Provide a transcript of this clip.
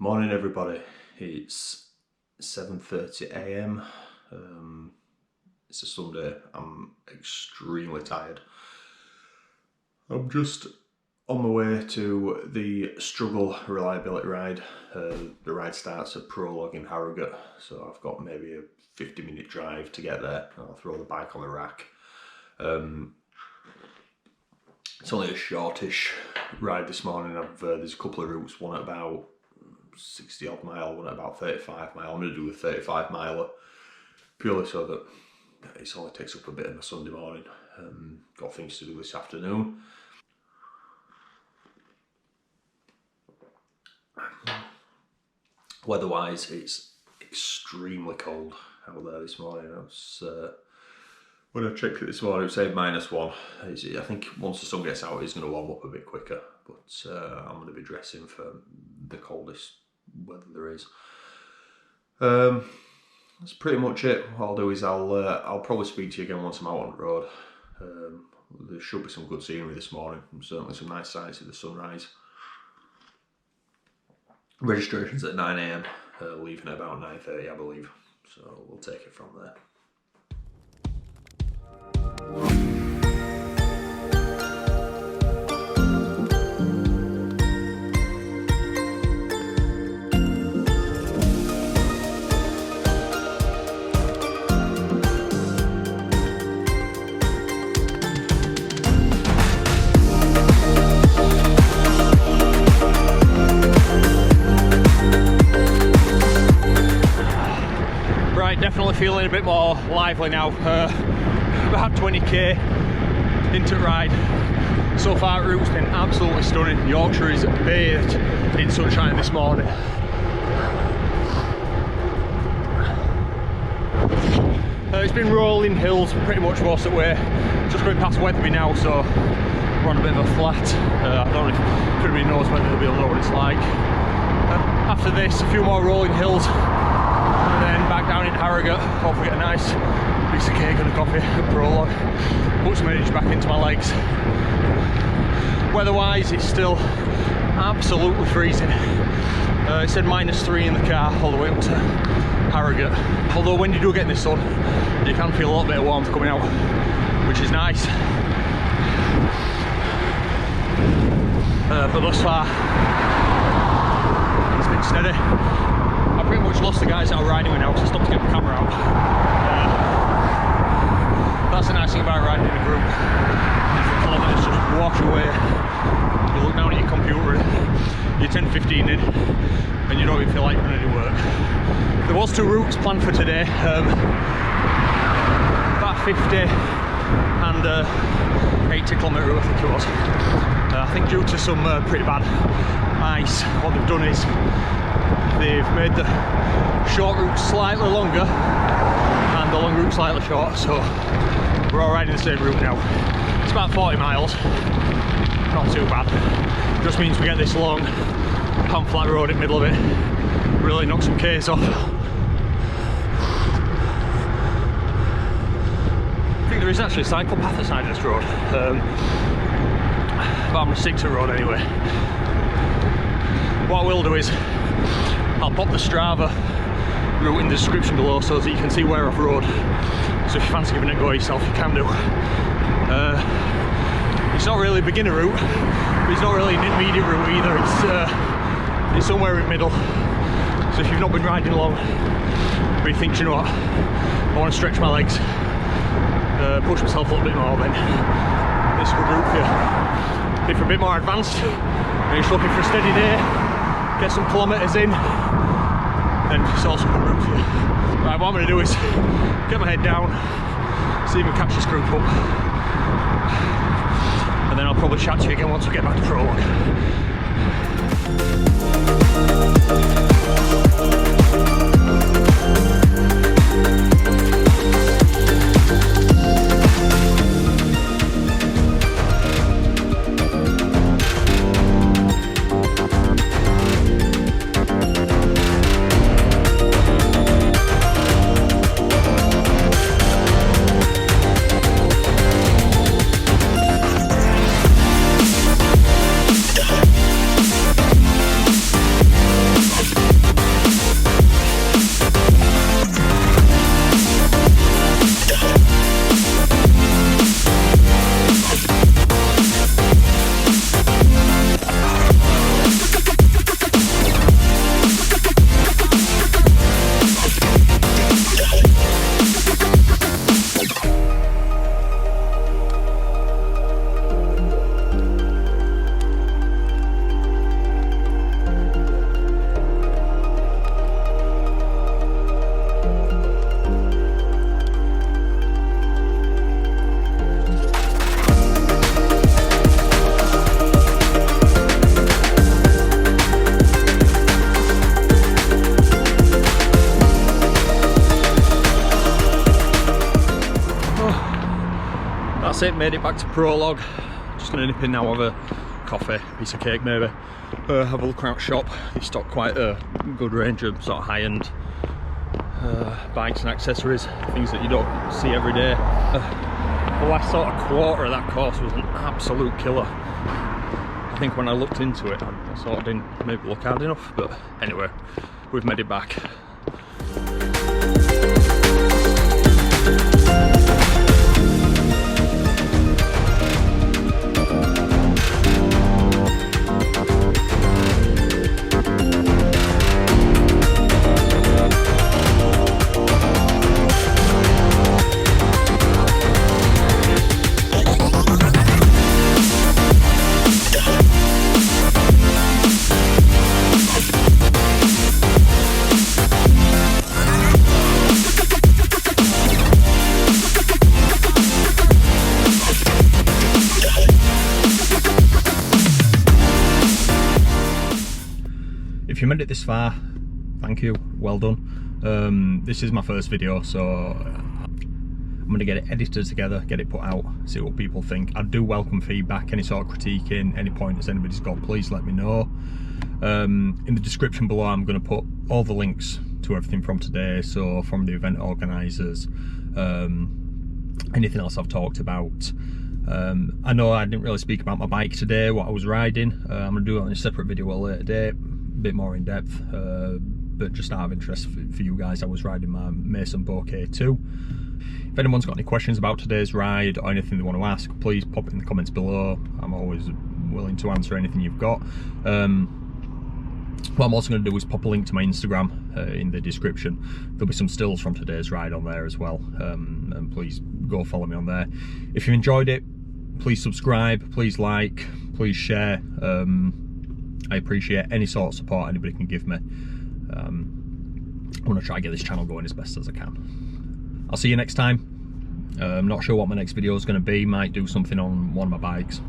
Morning everybody, it's 7:30 AM. It's a Sunday. I'm extremely tired. I'm just on my way to the Struggle reliability ride. The ride starts at Prologue in Harrogate, so I've got maybe a 50-minute drive to get there. I'll throw the bike on the rack. It's only a shortish ride this morning. There's a couple of routes, one at about 60 odd mile, one at about 35 mile. I'm going to do a 35 miler purely so that it only takes up a bit of my Sunday morning. Got things to do this afternoon. Weather-wise, it's extremely cold out there this morning. When I checked it this morning, it said -1. I think once the sun gets out, it's going to warm up a bit quicker. But I'm going to be dressing for the coldest weather there is. That's pretty much it. What I'll do is I'll probably speak to you again once I'm out on the road. There should be some good scenery this morning. Certainly some nice sights of the sunrise. Registration's at 9 AM, leaving at about 9:30, I believe. So we'll take it from there. Definitely feeling a bit more lively now. About 20k into ride. So far, route's been absolutely stunning. Yorkshire is bathed in sunshine this morning. It's been rolling hills pretty much most of the way. Just going past Wetherby now, so we're on a bit of a flat. I don't know if anybody knows whether they'll know what it's like. After this, a few more rolling hills. And then back down in Harrogate, hopefully get a nice piece of cake and a coffee at Prologue. Put some energy back into my legs. Weather-wise, it's still absolutely freezing. It said -3 in the car all the way up to Harrogate. Although when you do get in the sun, you can feel a little bit of warmth coming out, which is nice. But thus far, it's been steady. I pretty much lost the guys that I were riding with now, so I stopped to get my camera out. That's the nice thing about riding in a group. The kilometres just wash away. You look down at your computer, you're 10-15 in, and you don't even feel like you're doing any work. There was 2 routes planned for today, about 50 and 80km route, I think it was. I think due to some pretty bad ice, what they've done is they've made the short route slightly longer and the long route slightly short, so we're all riding the same route now. It's about 40 miles, not too bad. Just means we get this long pan flat road in the middle of it, really knock some Ks off. I think there is actually a cycle path at the side of this road, but I'm going to stick to the road anyway. What I will do is I'll pop the Strava route in the description below so that you can see where I've rode. So if you fancy giving it a go yourself, you can do. It's not really a beginner route, but it's not really an intermediate route either. It's somewhere in the middle. So if you've not been riding long, but you think, you know what, I want to stretch my legs, push myself a little bit more, then this is a good route for you. If you're a bit more advanced and you're just looking for a steady day, get some kilometres in, then it's also a good route for you. Right, what I'm going to do is get my head down, see if we catch this group up, and then I'll probably chat to you again once we get back to Prologue. that's it, made it back to Prologue. Just gonna nip in now, have a coffee, piece of cake maybe, have a look around shop. They stock quite a good range of sort of high-end bikes and accessories, things that you don't see every day. The last sort of quarter of that course was an absolute killer. I think when I looked into it, I sort of didn't maybe look hard enough, but anyway, we've made it back. If you made it this far, thank you, well done. This is my first video, so I'm going to get it edited together, get it put out, see what people think. I do welcome feedback, any sort of critiquing, any pointers anybody's got, please let me know. In the description below I'm going to put all the links to everything from today, so from the event organisers, anything else I've talked about. I know I didn't really speak about my bike today, what I was riding. I'm going to do it on a separate video at a later date, a bit more in depth, but just out of interest for you guys, I was riding my Mason Bokeh 2. If anyone's got any questions about today's ride or anything they want to ask, please pop it in the comments below. I'm always willing to answer anything you've got. What I'm also going to do is pop a link to my Instagram in the description. There'll be some stills from today's ride on there as well, and please go follow me on there. If you enjoyed it, please subscribe, please like, please share. I appreciate any sort of support anybody can give me. I want to try and get this channel going as best as I can. I'll see you next time. I'm not sure what my next video is going to be. Might do something on one of my bikes.